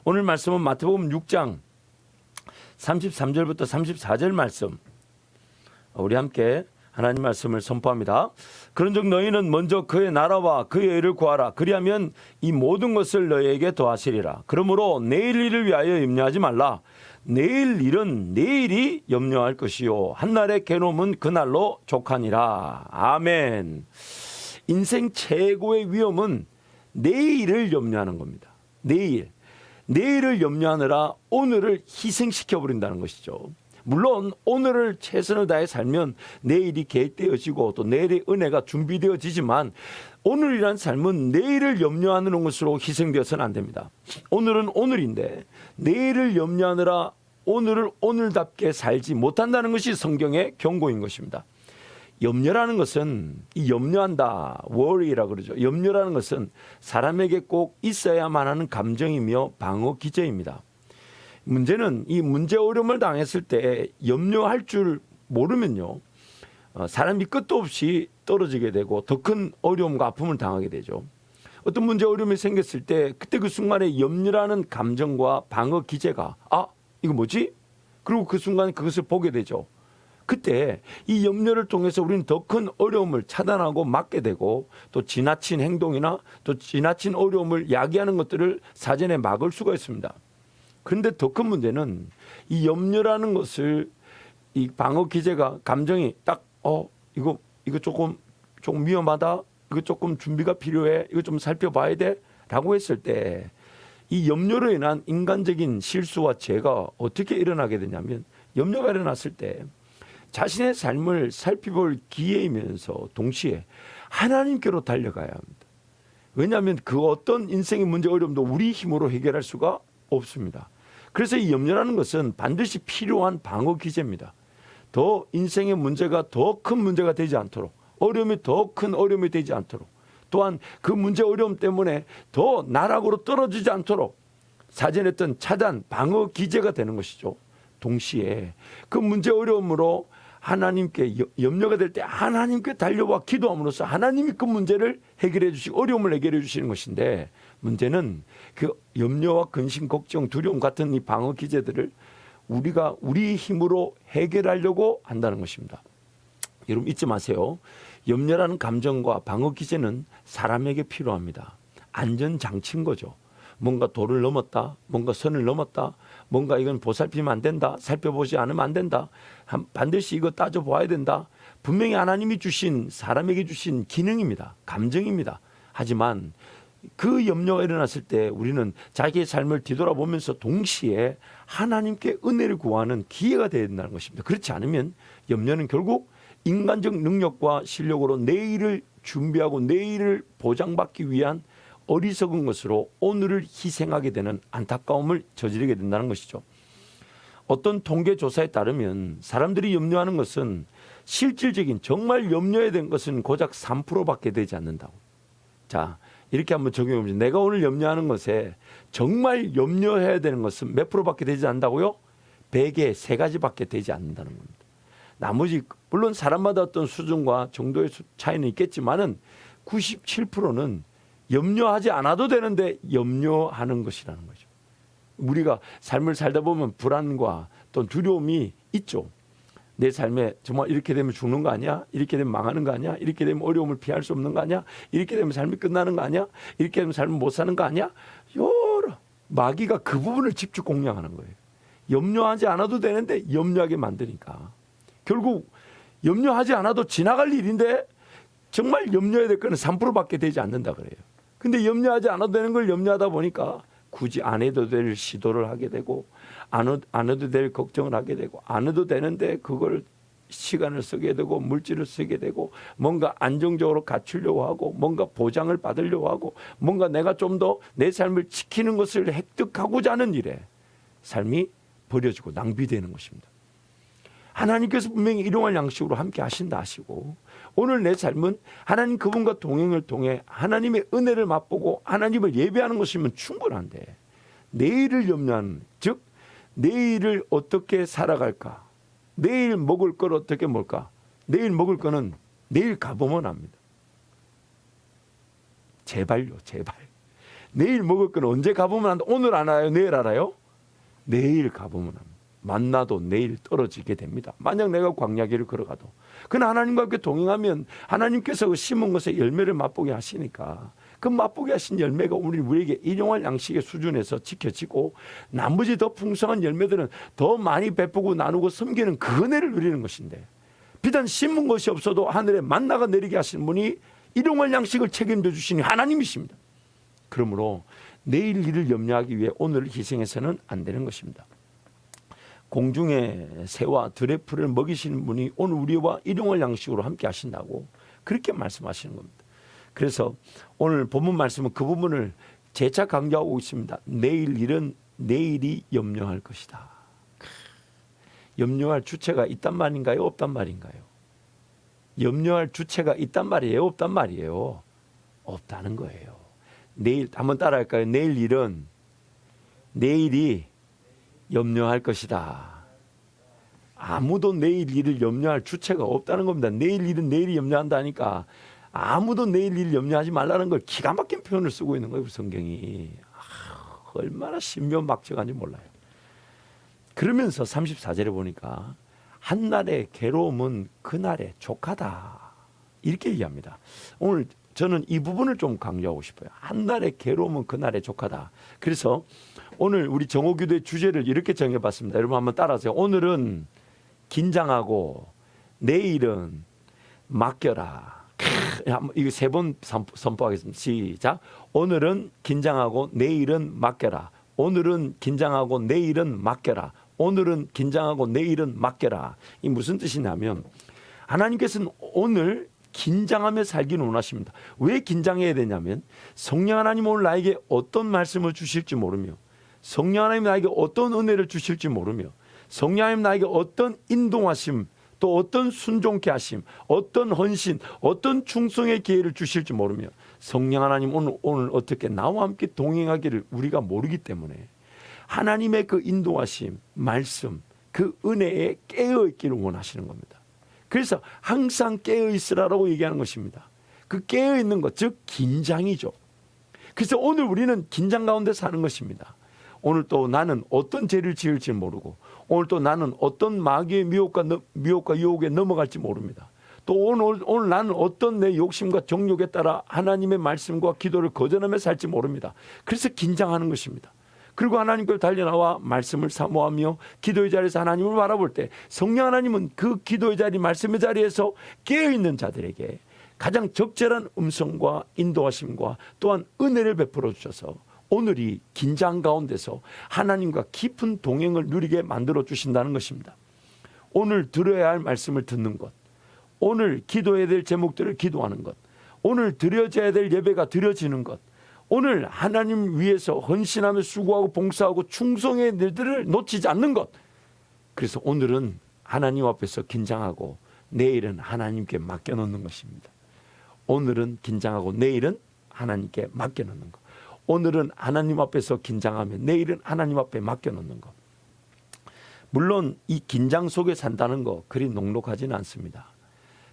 오늘 말씀은 마태복음 6장 33절부터 34절 말씀. 우리 함께 하나님 말씀을 선포합니다. 그런즉 너희는 먼저 그의 나라와 그의 의를 구하라. 그리하면 이 모든 것을 너희에게 더하시리라. 그러므로 내일 일을 위하여 염려하지 말라. 내일 일은 내일이 염려할 것이요 한날의 괴로움은 그날로 족하니라. 아멘. 인생 최고의 위험은 내일을 염려하는 겁니다. 내일을 염려하느라 오늘을 희생시켜버린다는 것이죠. 물론 오늘을 최선을 다해 살면 내일이 계획되어지고 또 내일의 은혜가 준비되어지지만 오늘이란 삶은 내일을 염려하는 것으로 희생되어서는 안 됩니다. 오늘은 오늘인데 내일을 염려하느라 오늘을 오늘답게 살지 못한다는 것이 성경의 경고인 것입니다. 염려라는 것은 이 염려한다, worry라고 그러죠. 염려라는 것은 사람에게 꼭 있어야만 하는 감정이며 방어 기제입니다. 문제는 이 문제 어려움을 당했을 때 염려할 줄 모르면요, 사람이 끝도 없이 떨어지게 되고 더 큰 어려움과 아픔을 당하게 되죠. 어떤 문제 어려움이 생겼을 때 그때 그 순간에 염려라는 감정과 방어 기제가 이거 뭐지? 그리고 그 순간에 그것을 보게 되죠. 그때 이 염려를 통해서 우리는 더 큰 어려움을 차단하고 막게 되고 또 지나친 행동이나 또 지나친 어려움을 야기하는 것들을 사전에 막을 수가 있습니다. 그런데 더 큰 문제는 이 염려라는 것을 이 방어 기제가 감정이 딱 이거 조금 위험하다. 이거 조금 준비가 필요해. 이거 좀 살펴봐야 돼. 라고 했을 때 이 염려로 인한 인간적인 실수와 죄가 어떻게 일어나게 되냐면 염려가 일어났을 때 자신의 삶을 살펴볼 기회이면서 동시에 하나님께로 달려가야 합니다. 왜냐하면 그 어떤 인생의 문제 어려움도 우리 힘으로 해결할 수가 없습니다. 그래서 이 염려라는 것은 반드시 필요한 방어 기제입니다. 더 인생의 문제가 더 큰 문제가 되지 않도록, 어려움이 더 큰 어려움이 되지 않도록, 또한 그 문제 어려움 때문에 더 나락으로 떨어지지 않도록 사전했던 차단, 방어 기제가 되는 것이죠. 동시에 그 문제 어려움으로 하나님께 염려가 될 때 하나님께 달려와 기도함으로써 하나님이 그 문제를 해결해 주시고 어려움을 해결해 주시는 것인데, 문제는 그 염려와 근심, 걱정, 두려움 같은 이 방어 기제들을 우리가 우리 힘으로 해결하려고 한다는 것입니다. 여러분 잊지 마세요. 염려라는 감정과 방어 기제는 사람에게 필요합니다. 안전장치인 거죠. 뭔가 도를 넘었다, 뭔가 선을 넘었다, 뭔가 이건 보살피면 안 된다, 살펴보지 않으면 안 된다, 반드시 이거 따져봐야 된다. 분명히 하나님이 주신, 사람에게 주신 기능입니다. 감정입니다. 하지만 그 염려가 일어났을 때 우리는 자기의 삶을 뒤돌아보면서 동시에 하나님께 은혜를 구하는 기회가 되어야 된다는 것입니다. 그렇지 않으면 염려는 결국 인간적 능력과 실력으로 내일을 준비하고 내일을 보장받기 위한 어리석은 것으로 오늘을 희생하게 되는 안타까움을 저지르게 된다는 것이죠. 어떤 통계조사에 따르면 사람들이 염려하는 것은 실질적인 정말 염려해야 되는 것은 고작 3%밖에 되지 않는다고. 자, 이렇게 한번 적용해 보면 내가 오늘 염려하는 것에 정말 염려해야 되는 것은 몇 프로밖에 되지 않는다고요? 100에 3가지밖에 되지 않는다는 겁니다. 나머지 물론 사람마다 어떤 수준과 정도의 차이는 있겠지만은 97%는 염려하지 않아도 되는데 염려하는 것이라는 거죠. 우리가 삶을 살다 보면 불안과 또 두려움이 있죠. 내 삶에 정말 이렇게 되면 죽는 거 아니야? 이렇게 되면 망하는 거 아니야? 이렇게 되면 어려움을 피할 수 없는 거 아니야? 이렇게 되면 삶이 끝나는 거 아니야? 이렇게 되면 삶을 못 사는 거 아니야? 여러 마귀가 그 부분을 집중 공략하는 거예요. 염려하지 않아도 되는데 염려하게 만드니까 결국 염려하지 않아도 지나갈 일인데 정말 염려해야 될 거는 3%밖에 되지 않는다 그래요. 근데 염려하지 않아도 되는 걸 염려하다 보니까 굳이 안 해도 될 시도를 하게 되고 안 해도 될 걱정을 하게 되고 안 해도 되는데 그걸 시간을 쓰게 되고 물질을 쓰게 되고 뭔가 안정적으로 갖추려고 하고 뭔가 보장을 받으려고 하고 뭔가 내가 좀 더 내 삶을 지키는 것을 획득하고자 하는 일에 삶이 버려지고 낭비되는 것입니다. 하나님께서 분명히 일용할 양식으로 함께 하신다 하시고 오늘 내 삶은 하나님 그분과 동행을 통해 하나님의 은혜를 맛보고 하나님을 예배하는 것이면 충분한데 내일을 염려하는, 즉 내일을 어떻게 살아갈까, 내일 먹을 걸 어떻게 먹을까, 내일 먹을 거는 내일 가보면 합니다. 제발요, 제발. 내일 먹을 건 언제 가보면 한다. 오늘 알아요? 내일 알아요? 내일 가보면 합니다. 만나도 내일 떨어지게 됩니다. 만약 내가 광야길을 걸어가도 그는 하나님과 함께 동행하면 하나님께서 그 심은 것의 열매를 맛보게 하시니까 그 맛보게 하신 열매가 우리에게 일용할 양식의 수준에서 지켜지고 나머지 더 풍성한 열매들은 더 많이 베푸고 나누고 섬기는 그 은혜를 누리는 것인데 비단 심은 것이 없어도 하늘에 만나가 내리게 하시는 분이 일용할 양식을 책임져 주시니 하나님이십니다. 그러므로 내일 일을 염려하기 위해 오늘을 희생해서는 안 되는 것입니다. 공중의 새와 들의 풀을 먹이시는 분이 오늘 우리와 일용할 양식으로 함께 하신다고 그렇게 말씀하시는 겁니다. 그래서 오늘 본문 말씀은 그 부분을 재차 강조하고 있습니다. 내일 일은 내일이 염려할 것이다. 염려할 주체가 있단 말인가요? 없단 말인가요? 염려할 주체가 있단 말이에요? 없단 말이에요? 없다는 거예요. 내일 한번 따라할까요? 내일 일은 내일이 염려할 것이다. 아무도 내일 일을 염려할 주체가 없다는 겁니다. 내일 일은 내일이 염려한다니까 아무도 내일 일을 염려하지 말라는 걸 기가 막힌 표현을 쓰고 있는 거예요. 성경이. 얼마나 신묘막측한지 몰라요. 그러면서 34절에 보니까 한날의 괴로움은 그날의 족하다. 이렇게 얘기합니다. 오늘 저는 이 부분을 좀 강조하고 싶어요. 한날의 괴로움은 그날의 족하다. 그래서 오늘 우리 정오기도의 주제를 이렇게 정해봤습니다. 여러분 한번 따라하세요. 오늘은 긴장하고 내일은 맡겨라. 이거 3번 선포하겠습니다. 시작. 오늘은 긴장하고 내일은 맡겨라. 오늘은 긴장하고 내일은 맡겨라. 오늘은 긴장하고 내일은 맡겨라. 이 무슨 뜻이냐면 하나님께서는 오늘 긴장하며 살기는 원하십니다. 왜 긴장해야 되냐면 성령 하나님 오늘 나에게 어떤 말씀을 주실지 모르며 성령 하나님 나에게 어떤 은혜를 주실지 모르며 성령 하나님 나에게 어떤 인도하심 또 어떤 순종케 하심 어떤 헌신 어떤 충성의 기회를 주실지 모르며 성령 하나님 오늘 어떻게 나와 함께 동행하기를 우리가 모르기 때문에 하나님의 그 인도하심 말씀 그 은혜에 깨어있기를 원하시는 겁니다. 그래서 항상 깨어있으라고 얘기하는 것입니다. 그 깨어있는 것 즉 긴장이죠. 그래서 오늘 우리는 긴장 가운데 사는 것입니다. 오늘 또 나는 어떤 죄를 지을지 모르고 오늘 또 나는 어떤 마귀의 미혹과 유혹에 넘어갈지 모릅니다. 또 오늘 나는 어떤 내 욕심과 정욕에 따라 하나님의 말씀과 기도를 거절하며 살지 모릅니다. 그래서 긴장하는 것입니다. 그리고 하나님께 달려나와 말씀을 사모하며 기도의 자리에서 하나님을 바라볼 때 성령 하나님은 그 기도의 자리 말씀의 자리에서 깨어있는 자들에게 가장 적절한 음성과 인도하심과 또한 은혜를 베풀어 주셔서 오늘이 긴장 가운데서 하나님과 깊은 동행을 누리게 만들어 주신다는 것입니다. 오늘 들어야 할 말씀을 듣는 것, 오늘 기도해야 될 제목들을 기도하는 것, 오늘 드려져야 될 예배가 드려지는 것, 오늘 하나님 위해서 헌신하며 수고하고 봉사하고 충성의 일들을 놓치지 않는 것. 그래서 오늘은 하나님 앞에서 긴장하고 내일은 하나님께 맡겨놓는 것입니다. 오늘은 긴장하고 내일은 하나님께 맡겨놓는 것. 오늘은 하나님 앞에서 긴장하며 내일은 하나님 앞에 맡겨놓는 것. 물론 이 긴장 속에 산다는 거 그리 녹록하지는 않습니다.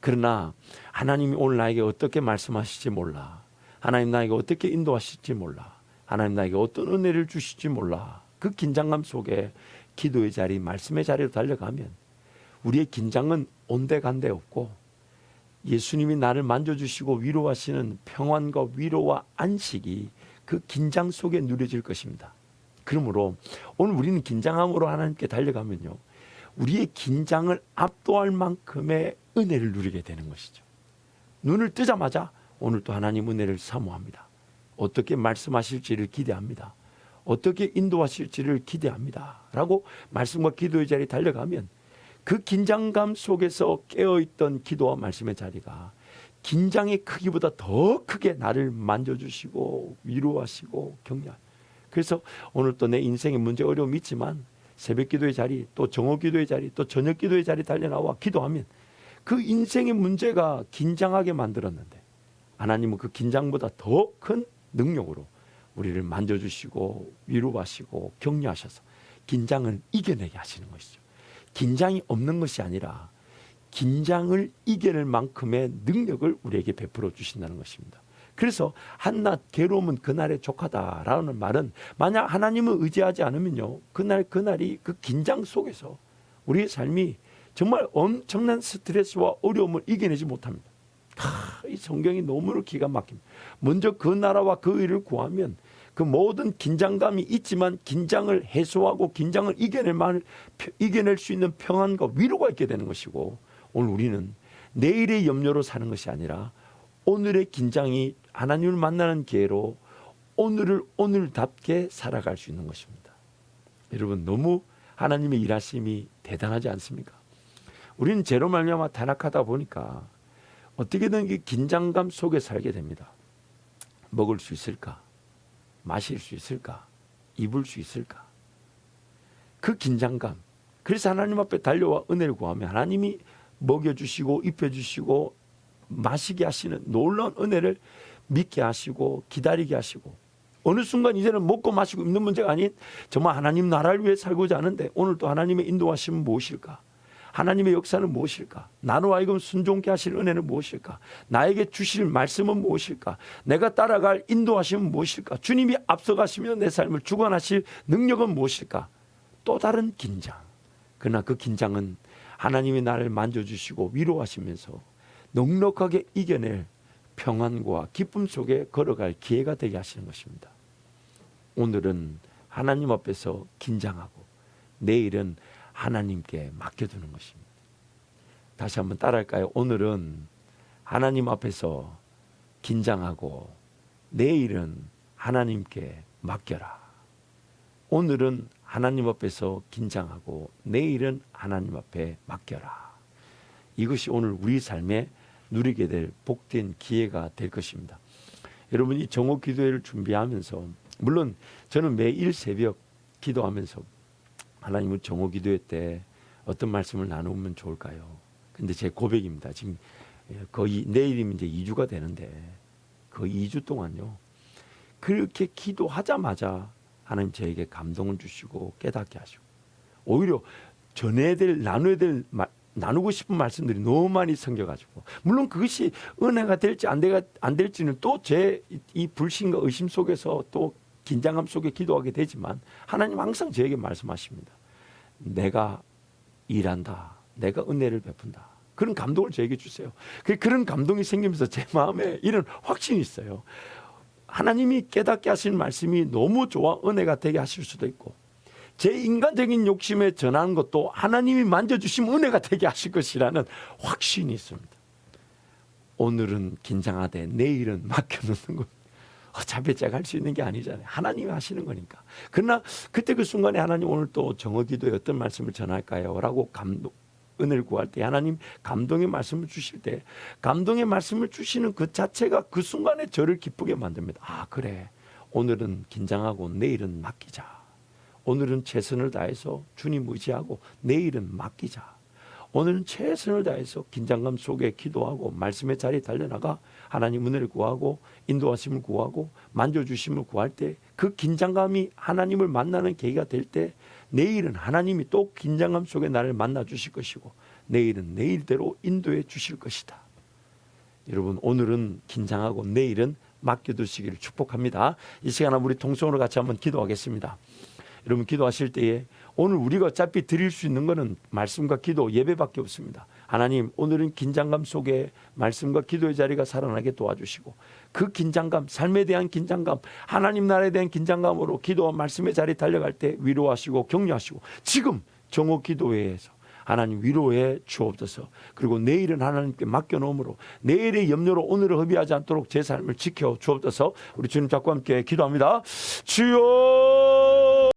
그러나 하나님이 오늘 나에게 어떻게 말씀하실지 몰라. 하나님 나에게 어떻게 인도하실지 몰라. 하나님 나에게 어떤 은혜를 주실지 몰라. 그 긴장감 속에 기도의 자리, 말씀의 자리로 달려가면 우리의 긴장은 온데간데 없고 예수님이 나를 만져주시고 위로하시는 평안과 위로와 안식이 그 긴장 속에 누려질 것입니다. 그러므로 오늘 우리는 긴장함으로 하나님께 달려가면요, 우리의 긴장을 압도할 만큼의 은혜를 누리게 되는 것이죠. 눈을 뜨자마자 오늘 또 하나님 은혜를 사모합니다. 어떻게 말씀하실지를 기대합니다. 어떻게 인도하실지를 기대합니다. 라고 말씀과 기도의 자리에 달려가면 그 긴장감 속에서 깨어있던 기도와 말씀의 자리가 긴장의 크기보다 더 크게 나를 만져주시고 위로하시고 격려하시고, 그래서 오늘 또 내 인생의 문제 어려움이 있지만 새벽 기도의 자리 또 정오 기도의 자리 또 저녁 기도의 자리 달려나와 기도하면 그 인생의 문제가 긴장하게 만들었는데 하나님은 그 긴장보다 더 큰 능력으로 우리를 만져주시고 위로하시고 격려하셔서 긴장을 이겨내게 하시는 것이죠. 긴장이 없는 것이 아니라 긴장을 이겨낼 만큼의 능력을 우리에게 베풀어 주신다는 것입니다. 그래서 한낱 괴로움은 그날의 족하다라는 말은 만약 하나님을 의지하지 않으면요, 그날이 그 긴장 속에서 우리의 삶이 정말 엄청난 스트레스와 어려움을 이겨내지 못합니다. 이 성경이 너무나 기가 막힙니다. 먼저 그 나라와 그 의를 구하면 그 모든 긴장감이 있지만 긴장을 해소하고 긴장을 이겨낼 수 있는 평안과 위로가 있게 되는 것이고, 오늘 우리는 내일의 염려로 사는 것이 아니라 오늘의 긴장이 하나님을 만나는 기회로 오늘을 오늘답게 살아갈 수 있는 것입니다. 여러분, 너무 하나님의 일하심이 대단하지 않습니까? 우리는 죄로 말미암아 타락하다 보니까 어떻게든 이 긴장감 속에 살게 됩니다. 먹을 수 있을까? 마실 수 있을까? 입을 수 있을까? 그 긴장감. 그래서 하나님 앞에 달려와 은혜를 구하면 하나님이 먹여주시고 입혀주시고 마시게 하시는 놀라운 은혜를 믿게 하시고 기다리게 하시고, 어느 순간 이제는 먹고 마시고 입는 문제가 아닌 정말 하나님 나라를 위해 살고자 하는데 오늘 또 하나님의 인도하심은 무엇일까? 하나님의 역사는 무엇일까? 나로 하여금 순종케 하실 은혜는 무엇일까? 나에게 주실 말씀은 무엇일까? 내가 따라갈 인도하심은 무엇일까? 주님이 앞서가시며 내 삶을 주관하실 능력은 무엇일까? 또 다른 긴장. 그러나 그 긴장은 하나님이 나를 만져주시고 위로하시면서 넉넉하게 이겨낼 평안과 기쁨 속에 걸어갈 기회가 되게 하시는 것입니다. 오늘은 하나님 앞에서 긴장하고 내일은 하나님께 맡겨두는 것입니다. 다시 한번 따라할까요? 오늘은 하나님 앞에서 긴장하고 내일은 하나님께 맡겨라. 오늘은 하나님 앞에서 긴장하고 내일은 하나님 앞에 맡겨라. 이것이 오늘 우리 삶에 누리게 될 복된 기회가 될 것입니다. 여러분, 이 정오 기도회를 준비하면서, 물론 저는 매일 새벽 기도하면서 하나님은 정오 기도회 때 어떤 말씀을 나누면 좋을까요? 근데 제 고백입니다. 지금 거의 내일이면 이제 2주가 되는데 거의 2주 동안요, 그렇게 기도하자마자 하나님 저에게 감동을 주시고 깨닫게 하시고, 오히려 전해야 될, 나누고 싶은 말씀들이 너무 많이 생겨가지고, 물론 그것이 은혜가 될지 안 될지는 또 제 이 불신과 의심 속에서 또 긴장감 속에 기도하게 되지만 하나님 항상 저에게 말씀하십니다. 내가 일한다. 내가 은혜를 베푼다. 그런 감동을 저에게 주세요. 그런 감동이 생기면서 제 마음에 이런 확신이 있어요. 하나님이 깨닫게 하시는 말씀이 너무 좋아 은혜가 되게 하실 수도 있고, 제 인간적인 욕심에 전하는 것도 하나님이 만져주시면 은혜가 되게 하실 것이라는 확신이 있습니다. 오늘은 긴장하되 내일은 맡겨놓는 것. 어차피 제가 할 수 있는 게 아니잖아요. 하나님이 하시는 거니까. 그러나 그때 그 순간에 하나님 오늘 또 정오기도에 어떤 말씀을 전할까요? 라고 은혜를 구할 때 하나님 감동의 말씀을 주실 때, 감동의 말씀을 주시는 그 자체가 그 순간에 저를 기쁘게 만듭니다. 아, 그래. 오늘은 긴장하고 내일은 맡기자. 오늘은 최선을 다해서 주님 의지하고 내일은 맡기자. 오늘은 최선을 다해서 긴장감 속에 기도하고 말씀의 자리에 달려나가 하나님 은혜를 구하고 인도하심을 구하고 만져주심을 구할 때, 그 긴장감이 하나님을 만나는 계기가 될 때 내일은 하나님이 또 긴장감 속에 나를 만나 주실 것이고 내일은 내일대로 인도해 주실 것이다. 여러분, 오늘은 긴장하고 내일은 맡겨두시기를 축복합니다. 이 시간에 우리 통성으로 같이 한번 기도하겠습니다. 여러분, 기도하실 때에 오늘 우리가 어차피 드릴 수 있는 것은 말씀과 기도, 예배밖에 없습니다. 하나님, 오늘은 긴장감 속에 말씀과 기도의 자리가 살아나게 도와주시고, 그 긴장감, 삶에 대한 긴장감, 하나님 나라에 대한 긴장감으로 기도와 말씀의 자리에 달려갈 때 위로하시고 격려하시고, 지금 정오 기도회에서 하나님 위로해 주옵소서. 그리고 내일은 하나님께 맡겨놓음으로 내일의 염려로 오늘을 허비하지 않도록 제 삶을 지켜 주옵소서. 우리 주님 잡고 함께 기도합니다. 주여,